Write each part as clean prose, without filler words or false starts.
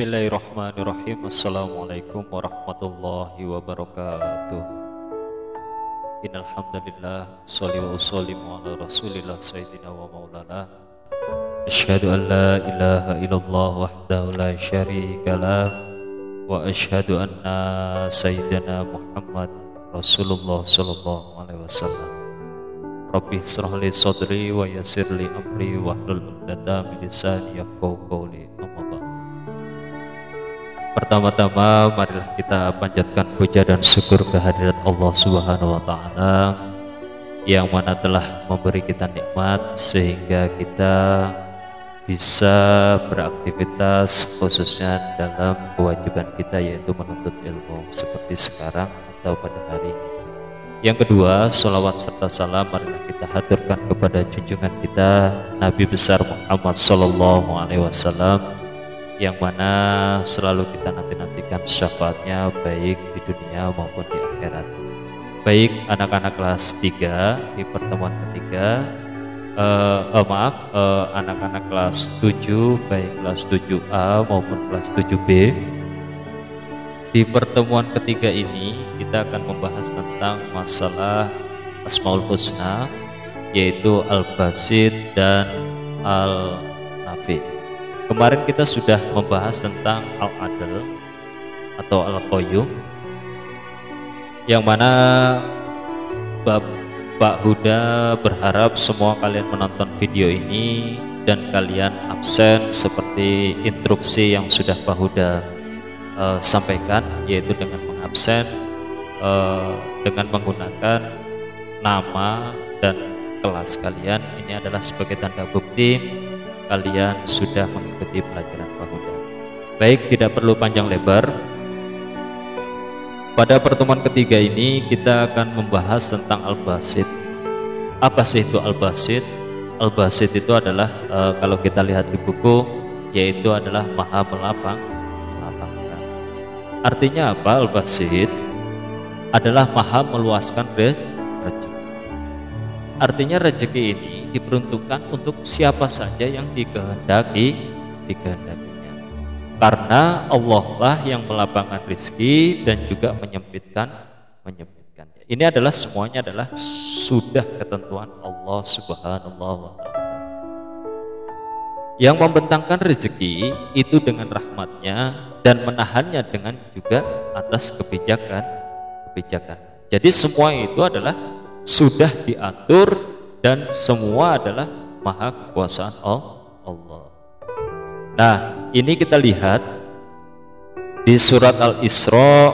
Bismillahirrahmanirrahim. Assalamualaikum warahmatullahi wabarakatuh. Innal hamdalillah sholli wa sallimu ala rasulillah sayyidina wa maulana. Asyhadu an la ilaha illallah wahdahu la syarika lah wa asyhadu anna sayyidina Muhammad Rasulullah sallallahu alaihi wasallam. Rabbi shrah li sadri wa yassir li amri wahlul 'uqdatam min lisani yafqahu qawli. Pertama-tama marilah kita panjatkan puja dan syukur kehadirat Allah Subhanahu wa taala yang mana telah memberi kita nikmat sehingga kita bisa beraktivitas khususnya dalam kewajiban kita yaitu menuntut ilmu seperti sekarang atau pada hari ini. Yang kedua, sholawat serta salam marilah kita haturkan kepada junjungan kita Nabi besar Muhammad sallallahu alaihi wasallam yang mana selalu kita nanti-nantikan syafaatnya baik di dunia maupun di akhirat. Baik anak-anak kelas 3 di pertemuan ketiga, anak-anak kelas 7 baik kelas 7A maupun kelas 7B. Di pertemuan ketiga ini kita akan membahas tentang masalah Asmaul Husna yaitu Al-Basit dan Al-Nafi. Kemarin kita sudah membahas tentang Al-Adl atau Al-Qayyum yang mana Pak Huda berharap semua kalian menonton video ini dan kalian absen seperti instruksi yang sudah Pak Huda sampaikan, yaitu dengan mengabsen dengan menggunakan nama dan kelas kalian. Ini adalah sebagai tanda bukti kalian sudah mengikuti pelajaran Pak Huda. Baik, tidak perlu panjang lebar. Pada pertemuan ketiga ini kita akan membahas tentang Al-Basit. Apa sih itu Al-Basit? Al-Basit itu adalah kalau kita lihat di buku, yaitu adalah maha melapangkan. Artinya apa? Al-Basit adalah maha meluaskan rezeki. Artinya rezeki ini diperuntukkan untuk siapa saja yang dikehendakinya. Karena Allah lah yang melapangkan rezeki dan juga menyempitkannya. Ini adalah semuanya adalah sudah ketentuan Allah Subhanahu wa taala. Yang membentangkan rezeki itu dengan rahmatnya dan menahannya dengan juga atas kebijakan. Jadi semua itu adalah sudah diatur dan semua adalah maha kekuasaan Allah. Nah, ini kita lihat di surat Al-Isra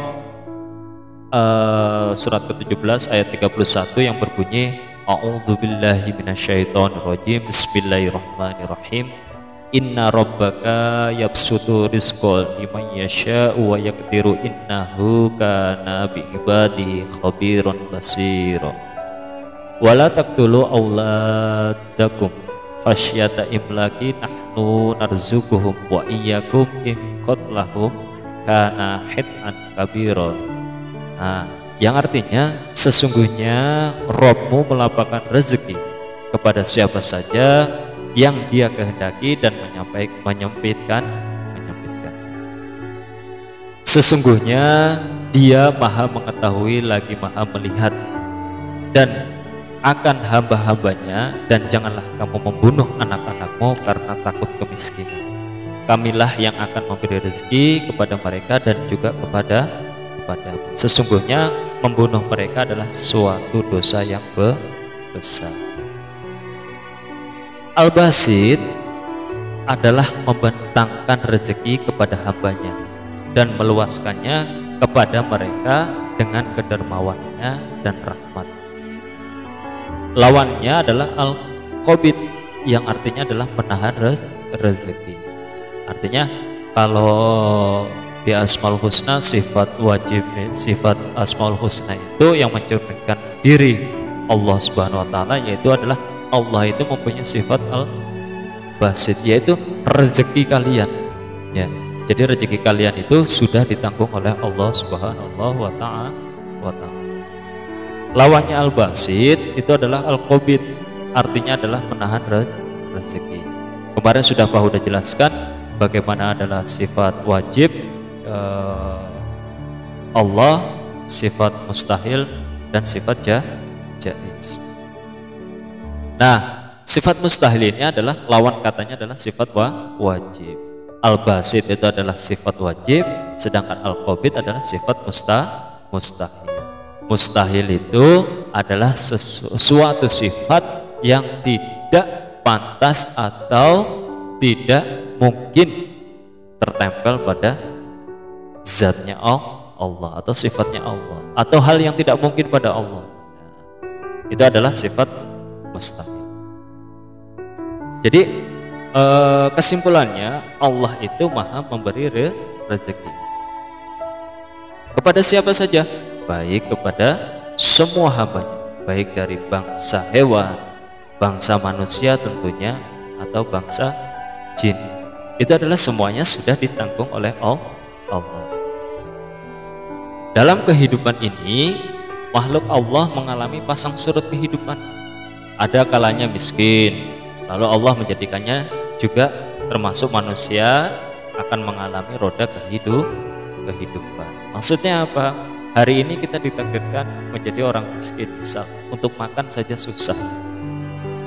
surat ke-17 ayat 31 yang berbunyi A'udzubillahi minasyaitonirrajim. Bismillahirrahmanirrahim. Inna rabbaka yabsutu rizqal liman yasha'u wa yaqdiru innahu kana bi ibadihi khabiran basira. Wala taqtulu auladakum khasyata imlaki nahnu narzuquhum wa iyyakum in qatlahum kana hit'an kabira. Nah, yang artinya sesungguhnya Rabbmu melapangkan rezeki kepada siapa saja yang Dia kehendaki dan menyempitkan. Sesungguhnya Dia maha mengetahui lagi maha melihat dan akan hamba-hambanya, dan janganlah kamu membunuh anak-anakmu karena takut kemiskinan. Kamilah yang akan memberi rezeki kepada mereka dan juga kepadamu. Sesungguhnya membunuh mereka adalah suatu dosa yang besar. Al-Basit adalah membentangkan rezeki kepada hambanya dan meluaskannya kepada mereka dengan kedermawanannya dan rahmat. Lawannya adalah Al-Qabid yang artinya adalah menahan rezeki. Artinya kalau di Asmaul Husna sifat wajib, sifat Asmaul Husna itu yang mencerminkan diri Allah Subhanahu wa taala, yaitu adalah Allah itu mempunyai sifat Al-Basit, yaitu rezeki kalian. Ya. Jadi rezeki kalian itu sudah ditanggung oleh Allah Subhanahu wa taala. Lawannya Al-Basit itu adalah Al-Qabid, artinya adalah menahan rezeki. Kemarin sudah Pak Huda jelaskan bagaimana adalah sifat wajib Allah, sifat mustahil, dan sifat jaiz. Nah, sifat mustahil ini adalah lawan katanya adalah sifat wajib. Al-basit itu adalah sifat wajib, sedangkan al-qabid adalah sifat mustahil. Mustahil itu adalah sesuatu sifat yang tidak pantas atau tidak mungkin tertempel pada zatnya Allah atau sifatnya Allah, atau hal yang tidak mungkin pada Allah. Itu adalah sifat mustahil. Jadi kesimpulannya, Allah itu maha memberi rezeki kepada siapa saja, baik kepada semua hambanya, baik dari bangsa hewan, bangsa manusia tentunya, atau bangsa jin. Itu adalah semuanya sudah ditanggung oleh Allah. Dalam kehidupan ini, makhluk Allah mengalami pasang surut kehidupan. Ada kalanya miskin, lalu Allah menjadikannya juga termasuk manusia akan mengalami roda kehidupan. Maksudnya apa? Hari ini kita ditakdirkan menjadi orang miskin, misal untuk makan saja susah,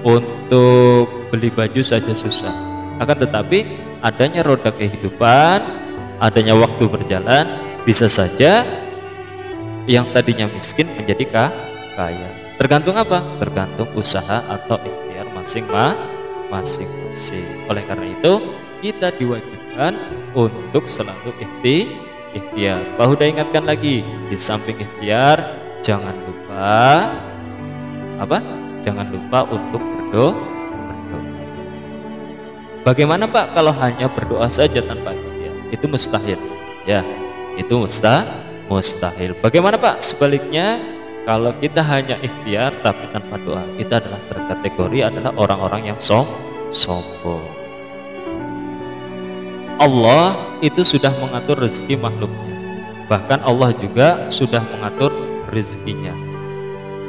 untuk beli baju saja susah. Akan tetapi adanya roda kehidupan, adanya waktu berjalan, bisa saja yang tadinya miskin menjadi kaya. Tergantung apa? Tergantung usaha atau ikhtiar masing-masing. Oleh karena itu kita diwajibkan untuk selalu ikhtiar. Pak Huda ingatkan lagi, di samping ikhtiar jangan lupa Jangan lupa untuk berdoa. Bagaimana Pak kalau hanya berdoa saja tanpa ikhtiar? Itu mustahil. Ya, itu mustahil. Bagaimana Pak sebaliknya, kalau kita hanya ikhtiar tapi tanpa doa? Kita adalah terkategori adalah orang-orang yang sombong. Allah itu sudah mengatur rezeki makhluknya. Bahkan Allah juga sudah mengatur rezekinya.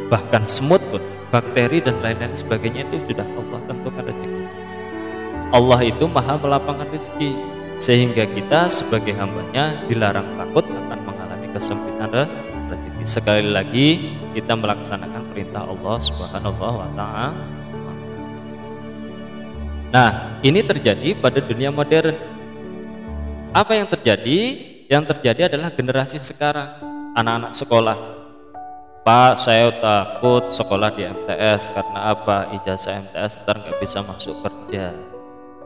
Bahkan semut pun, bakteri dan lain-lain sebagainya itu sudah Allah tentukan rezeki. Allah itu maha melapangkan rezeki, sehingga kita sebagai hambanya dilarang takut akan mengalami kesempitan rezeki. Sekali lagi kita melaksanakan perintah Allah Subhanahu wa Ta'ala. Nah, ini terjadi pada dunia modern. Apa yang terjadi? Yang terjadi adalah generasi sekarang, anak-anak sekolah. Pak, saya takut sekolah di MTS karena apa? Ijazah MTS ntar nggak bisa masuk kerja.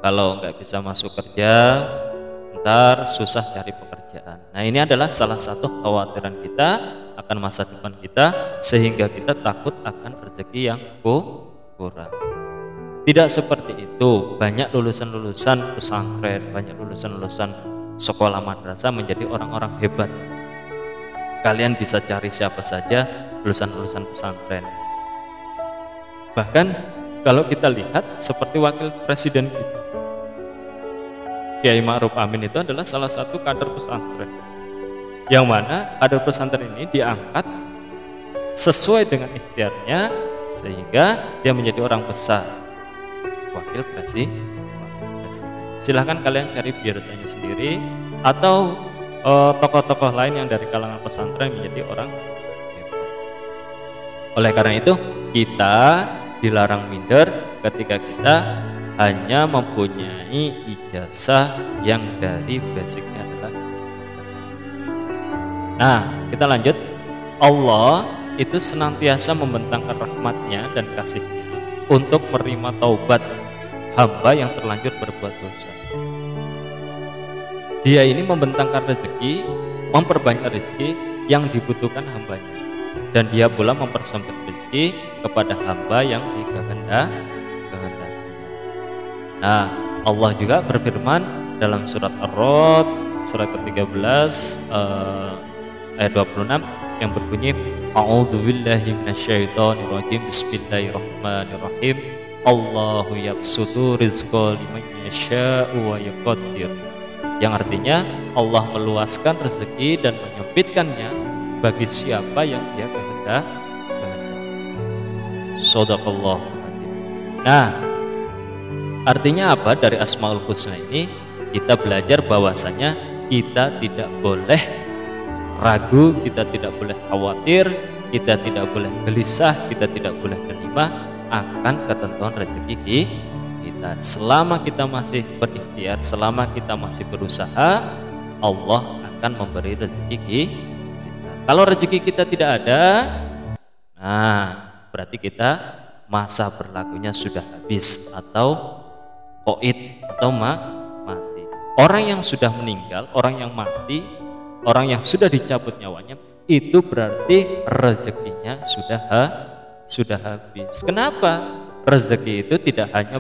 Kalau nggak bisa masuk kerja, ntar susah cari pekerjaan. Nah, ini adalah salah satu kekhawatiran kita akan masa depan kita, sehingga kita takut akan rezeki yang kurang. Tidak seperti itu. Banyak lulusan-lulusan pesantren, banyak lulusan-lulusan sekolah madrasah menjadi orang-orang hebat. Kalian bisa cari siapa saja lulusan-lulusan pesantren. Bahkan kalau kita lihat seperti wakil presiden kita, Kiai Ma'ruf Amin, itu adalah salah satu kader pesantren, yang mana kader pesantren ini diangkat sesuai dengan ikhtiarnya, sehingga dia menjadi orang besar, wakil presiden. Silahkan kalian cari biodatanya sendiri, atau tokoh-tokoh lain yang dari kalangan pesantren menjadi orang hebat. Oleh karena itu kita dilarang minder ketika kita hanya mempunyai ijazah yang dari basicnya adalah agama. Nah, kita lanjut. Allah itu senantiasa membentangkan rahmatnya dan kasihnya untuk menerima taubat hamba yang terlanjur berbuat dosa. Dia ini membentangkan rezeki, memperbanyak rezeki yang dibutuhkan hambanya, dan dia pula mempersempit rezeki kepada hamba yang dikehendaki. Nah, Allah juga berfirman dalam surat Ar-Ra'd surat ke-13 ayat 26 yang berbunyi, A'udzubillahi minasyaitonirrajim, Bismillahirrahmanirrahim, Allahu yabsutu rizqa liman yasha'u wa yaqdir. Yang artinya Allah meluaskan rezeki dan menyempitkannya bagi siapa yang dia kehendaki. Shadaqallah. Nah, artinya apa dari Asmaul Husna ini? Kita belajar bahwasanya kita tidak boleh ragu, kita tidak boleh khawatir, kita tidak boleh gelisah, kita tidak boleh gelimah akan ketentuan rezeki kita. Selama kita masih berikhtiar, selama kita masih berusaha, Allah akan memberi rezeki kita. Kalau rezeki kita tidak ada, nah berarti kita masa berlakunya sudah habis atau koid atau mati. Orang yang sudah meninggal, orang yang mati, orang yang sudah dicabut nyawanya, itu berarti rezekinya sudah habis. Kenapa? Rezeki itu tidak hanya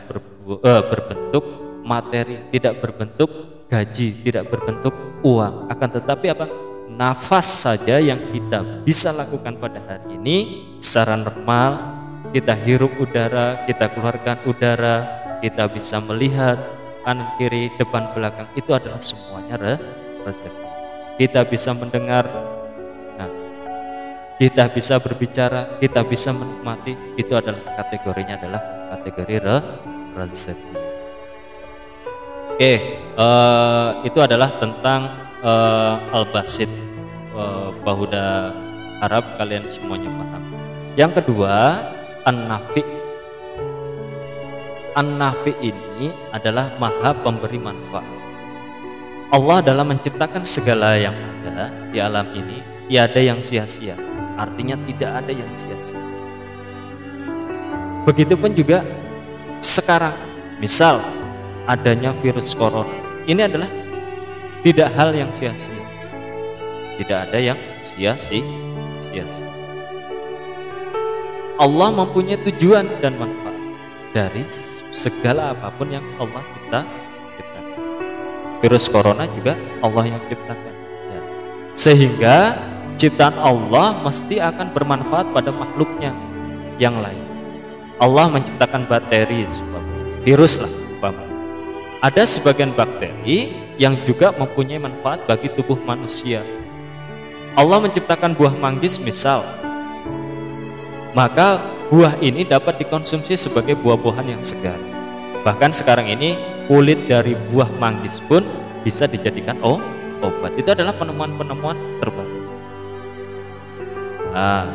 berbentuk materi, tidak berbentuk gaji, tidak berbentuk uang, akan tetapi apa? Nafas saja yang kita bisa lakukan pada hari ini secara normal, kita hirup udara, kita keluarkan udara, kita bisa melihat kanan kiri depan belakang, itu adalah semuanya rezeki. Kita bisa mendengar, nah, kita bisa berbicara, kita bisa menikmati, itu adalah kategorinya adalah kategori rezeki. Oke, itu adalah tentang Al-Basit. Bahuda harap kalian semuanya paham. Yang kedua, An-Nafi. An-Nafi ini adalah Maha Pemberi manfaat. Allah dalam menciptakan segala yang ada di alam ini tiada yang sia-sia. Artinya tidak ada yang sia-sia. Begitupun juga sekarang, misal adanya virus corona, ini adalah tidak hal yang sia-sia. Tidak ada yang sia-sia. Allah mempunyai tujuan dan manfaat dari segala apapun yang Allah ciptakan. Virus corona juga Allah yang ciptakan, ya. Sehingga ciptaan Allah mesti akan bermanfaat pada makhluknya yang lain. Allah menciptakan bakteri, virus lah, ada sebagian bakteri yang juga mempunyai manfaat bagi tubuh manusia. Allah menciptakan buah manggis misal, maka buah ini dapat dikonsumsi sebagai buah-buahan yang segar. Bahkan sekarang ini kulit dari buah manggis pun bisa dijadikan obat. Itu adalah penemuan-penemuan terbaru. Nah,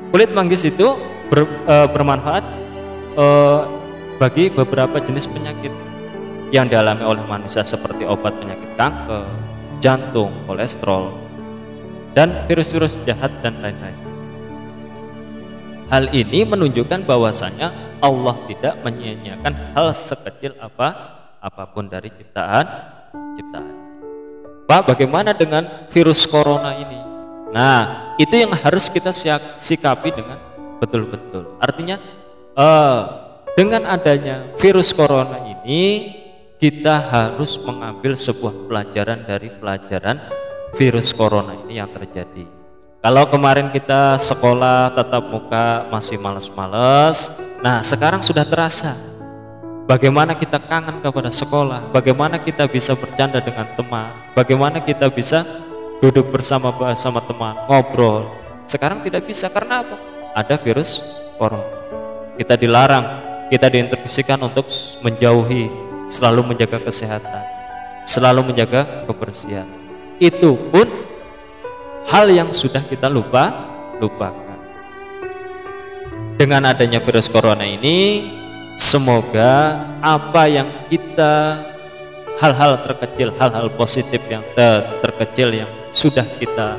kulit manggis itu bermanfaat bagi beberapa jenis penyakit yang dialami oleh manusia, seperti obat penyakit kanker, jantung, kolesterol, dan virus-virus jahat dan lain-lain. Hal ini menunjukkan bahwasanya Allah tidak menyia-nyiakan hal sekecil apapun dari ciptaan. Pak, bagaimana dengan virus corona ini? Nah, itu yang harus kita sikapi dengan betul-betul. Artinya dengan adanya virus corona ini, kita harus mengambil sebuah pelajaran dari pelajaran virus corona ini yang terjadi. Kalau kemarin kita sekolah tatap muka masih malas-malas, nah sekarang sudah terasa bagaimana kita kangen kepada sekolah, bagaimana kita bisa bercanda dengan teman, bagaimana kita bisa duduk bersama teman, ngobrol. Sekarang tidak bisa, karena apa? Ada virus corona. Kita dilarang, kita diinstruksikan untuk menjauhi, selalu menjaga kesehatan, selalu menjaga kebersihan. Itu pun hal yang sudah kita lupakan. Dengan adanya virus corona ini, semoga apa yang kita, hal-hal terkecil, hal-hal positif yang terkecil yang sudah kita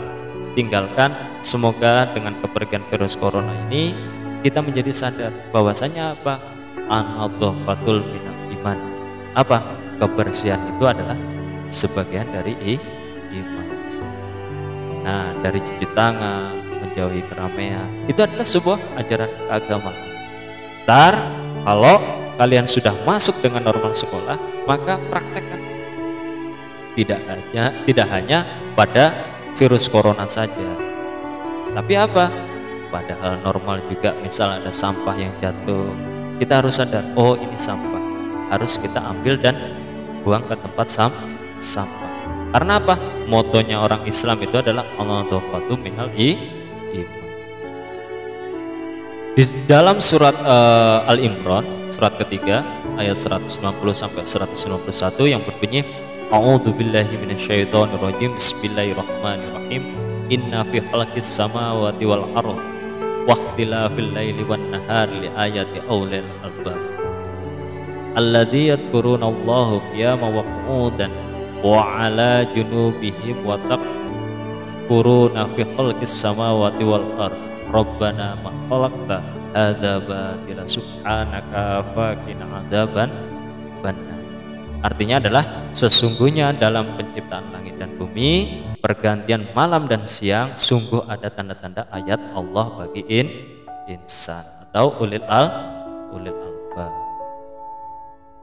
tinggalkan, semoga dengan kepergian virus corona ini kita menjadi sadar bahwasanya apa? An-nadhafatul minal iman. Apa? Kebersihan itu adalah sebagian dari iman. Nah, dari cuci tangan, menjauhi keramaian, itu adalah sebuah ajaran keagamaan. Kalau kalian sudah masuk dengan normal sekolah, maka praktekkan. Tidak hanya pada virus corona saja, tapi apa? Pada hal normal juga. Misal ada sampah yang jatuh, kita harus sadar, oh ini sampah, harus kita ambil dan buang ke tempat sampah. Karena apa? Motonya orang Islam itu adalah an-nadhafatu minal iman. Di dalam surat Al-Imran, surat ketiga, ayat 190 sampai 191 yang berbunyi A'udzubillahi minasyaitonirrajim. Bismillahirrahmanirrahim. Inna fi khalqis samawati wal ardh wa ikhtilafil laili wan nahari li ayati ulil albab alladzi yadhkuruna Allaha qiyaman wa qu'udan wa 'ala junubihim wa tafakkuruna fi khalqis samawati wal ardh rabbana ma khalaqta hadza batila subhanaka faqina adzaban bannar. Artinya adalah sesungguhnya dalam penciptaan langit dan bumi, pergantian malam dan siang, sungguh ada tanda-tanda ayat Allah bagi insan atau ulil albab,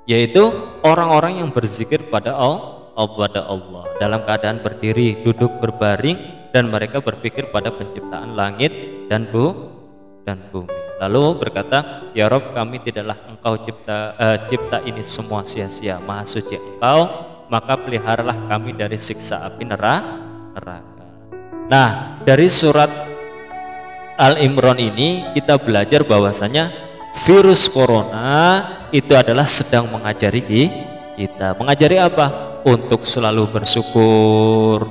yaitu orang-orang yang berzikir pada Allah dalam keadaan berdiri, duduk, berbaring, dan mereka berpikir pada penciptaan langit dan bumi. Lalu berkata, ya Rob, kami tidaklah engkau cipta ini semua sia-sia, maha suci engkau, maka peliharalah kami dari siksa api neraka. Nah, dari surat Al-Imran ini kita belajar bahwasanya virus corona itu adalah sedang mengajari kita. Mengajari apa? Untuk selalu bersyukur,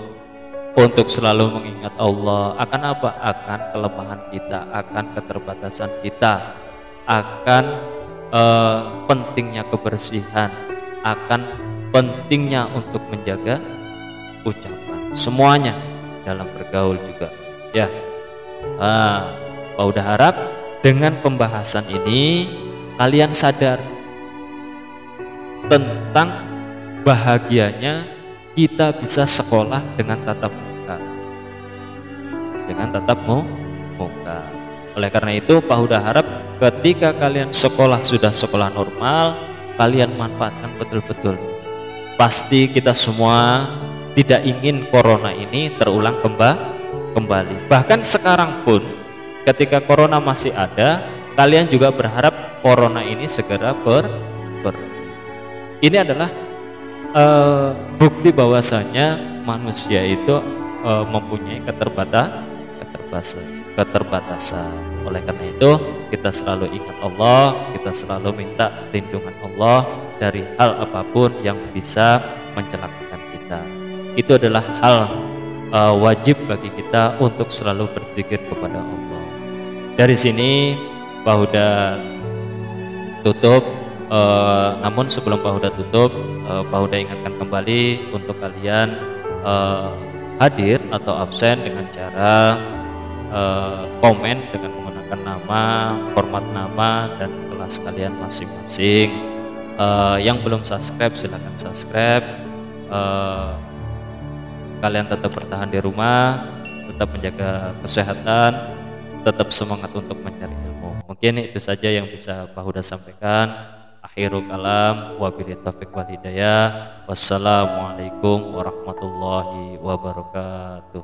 untuk selalu mengingat Allah. Akan apa? Akan kelemahan kita, akan keterbatasan kita, akan pentingnya kebersihan, akan pentingnya untuk menjaga ucapan, semuanya dalam bergaul juga ya. Pak udah harap dengan pembahasan ini kalian sadar tentang bahagianya kita bisa sekolah dengan tatap muka, Oleh karena itu Pak Huda harap ketika kalian sekolah sudah sekolah normal, kalian manfaatkan betul-betul. Pasti kita semua tidak ingin corona ini terulang kembali. Bahkan sekarang pun ketika corona masih ada, kalian juga berharap corona ini segera pergi. Ini adalah bukti bahwasanya manusia itu mempunyai keterbatasan. Oleh karena itu kita selalu ingat Allah, kita selalu minta lindungan Allah dari hal apapun yang bisa mencelakakan kita. Itu adalah hal wajib bagi kita untuk selalu berzikir kepada Allah. Dari sini Pak Huda tutup. Namun sebelum Pak Huda tutup, Pak Huda ingatkan kembali untuk kalian hadir atau absen dengan cara komen dengan menggunakan nama, format nama, dan kelas kalian masing-masing. Yang belum subscribe silahkan subscribe. Kalian tetap bertahan di rumah, tetap menjaga kesehatan, tetap semangat untuk mencari ilmu. Mungkin itu saja yang bisa Pak Huda sampaikan. Akhirul kalam, wabillahi taufiq wal hidayah. Wassalamualaikum warahmatullahi wabarakatuh.